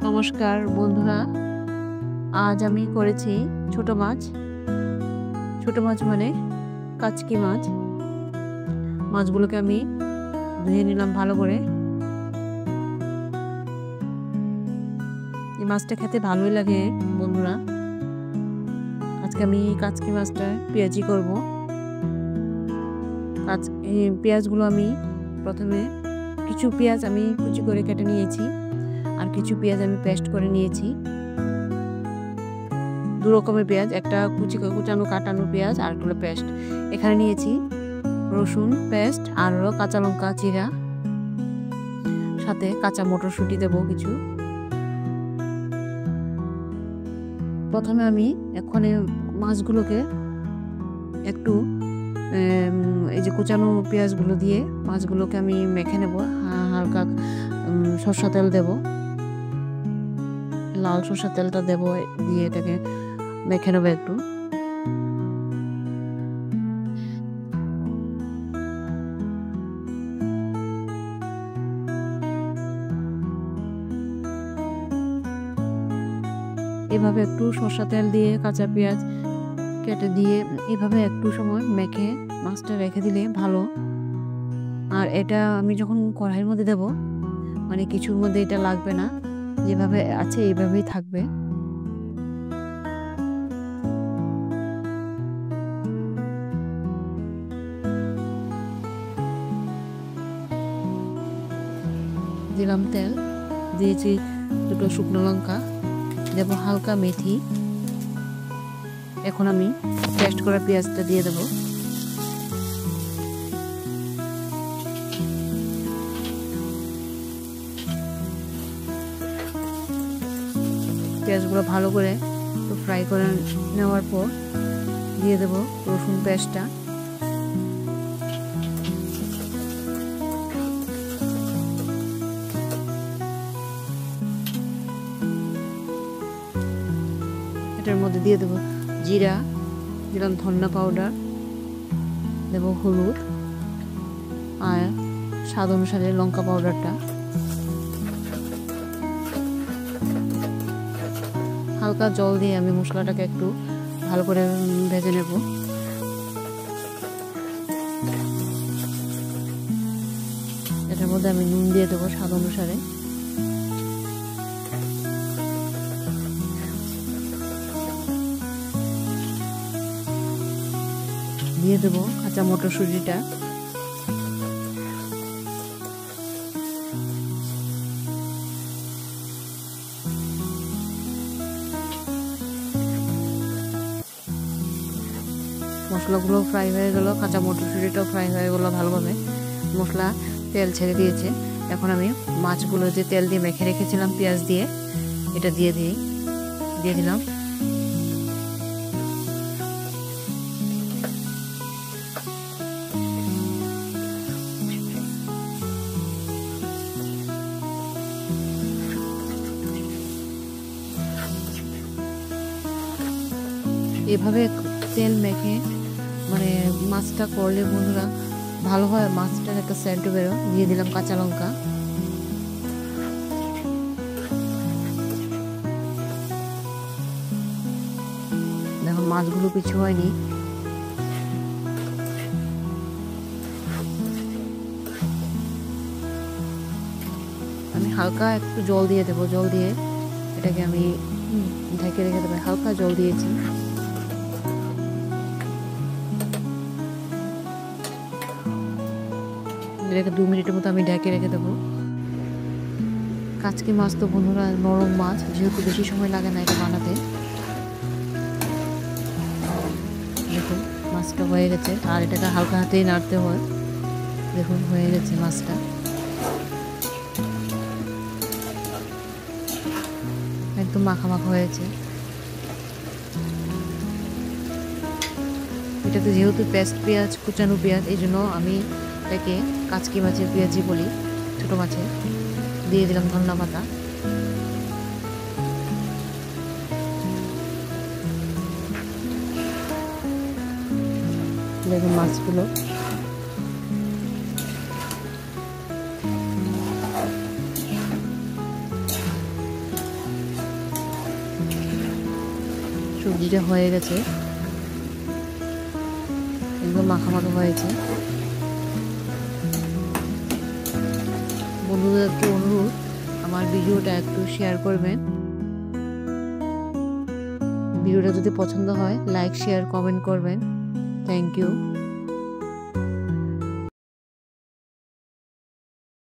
নমস্কার বন্ধুরা, আজ আমি করেছি ছোট মাছ। ছোট মাছ মানে কাচকি মাছ। মাছগুলোকে আমি ধুয়ে নিলাম ভালো করে। এই মাছটা খেতে ভালোই লাগে বন্ধুরা। আজকে আমি কাচকি মাছটা পেঁয়াজি করব। পেঁয়াজগুলো আমি প্রথমে কিছু পেঁয়াজ আমি কুচি করে কেটে নিয়েছি, আর কিছু পেঁয়াজ আমি পেস্ট করে নিয়েছি। দু রকমের পেঁয়াজ, একটা কুচানো কাটানো পেঁয়াজ আর হলো পেস্ট। এখানে নিয়েছি রসুন পেস্ট আর হলো কাঁচা লঙ্কা চিরা, সাথে কাঁচা মটরশুঁটি দেবো কিছু। প্রথমে আমি এখানে মাছগুলোকে একটু এই যে কুচানো পেঁয়াজগুলো দিয়ে মাছগুলোকে আমি মেখে নেব। হালকা সরষা তেল দেব, লাল সরষা তেলটা দেব, দিয়ে এটাকে মেখে নেবো একটু। এভাবে একটু সরষা তেল দিয়ে কাঁচা পেঁয়াজ কেটে দিয়ে এভাবে একটু সময় মেখে মাছটা রেখে দিলে ভালো। আর এটা আমি যখন কড়াইয়ের মধ্যে দেব, মানে কিছুর মধ্যে এটা লাগবে না, যেভাবে আছে এইভাবেই থাকবে। দিলাম তেল, দিয়েছি দুটো শুকনো লঙ্কা, দেবো হালকা মেথি। এখন আমি পেস্ট করা পেঁয়াজটা দিয়ে দেবো। পেঁয়াজগুলো ভালো করে একটু ফ্রাই করে নেওয়ার পর দিয়ে দেবো রসুন পেস্টটা। এটার মধ্যে দিয়ে দেবো জিরা, দিলাম ধনিয়া পাউডার, দেবো হলুদ আর স্বাদ অনুসারে লঙ্কা পাউডারটা। হালকা জল দিয়ে আমি মশলাটাকে একটু ভালো করে ভেজে নেব। এটার মধ্যে আমি নুন দিয়ে দেবো স্বাদ অনুসারে। দিয়ে দেবো কাঁচা মটরশুঁটিটা। মশলাগুলো ফ্রাই হয়ে গেল, কাঁচা মটরশুঁটিটাও ফ্রাই হয়ে গেলো ভালোভাবে। মশলা তেল ছেড়ে দিয়েছে। এখন আমি মাছগুলো যে তেল দিয়ে মেখে রেখেছিলাম পেঁয়াজ দিয়ে, এটা দিয়ে দিলাম। এভাবে তেল মেখে মানে মাছটা করলে বন্ধুরা ভালো হয়, মাছটার একটা সেন্ট বেরো। দিয়ে দিলাম কাঁচা লঙ্কা। দেখো মাছগুলো কিছু হয়নি। আমি হালকা একটু জল দিয়ে দেবো, জল দিয়ে এটাকে আমি ঢেকে রেখে দেবো। হালকা জল দিয়েছি। এটাকে 2 মিনিটের মতো আমি ঢেকে রেখে দেবো। কাচকি মাছ তো বন্ধুরা নরম মাছ, যেহেতু বেশি সময় লাগে না এটা বানাতে। দেখুন মাছটা হয়ে গেছে, আর এটাকে হালকা হাতেই নাড়তে হয়। দেখুন হয়ে গেছে মাছটা। একদম মাখা মাখা হয়েছে। এটাতে যেহেতু পেঁয়াজ কুচানো পেঁয়াজ, এই জন্য আমি এটাকে কাচকি মাছের পেঁয়াজি বলি, ছোট মাছে। দিয়ে দিলাম ধনিয়া পাতা। দেখুন মাছগুলো সবজিটা হয়ে গেছে, একদম মাখা মাখা হয়েছে। বন্ধুদের একটু অনুরোধ, আমার ভিডিওটা একটু শেয়ার করবেন। ভিডিওটা যদি পছন্দ হয় লাইক শেয়ার কমেন্ট করবেন। Thank you.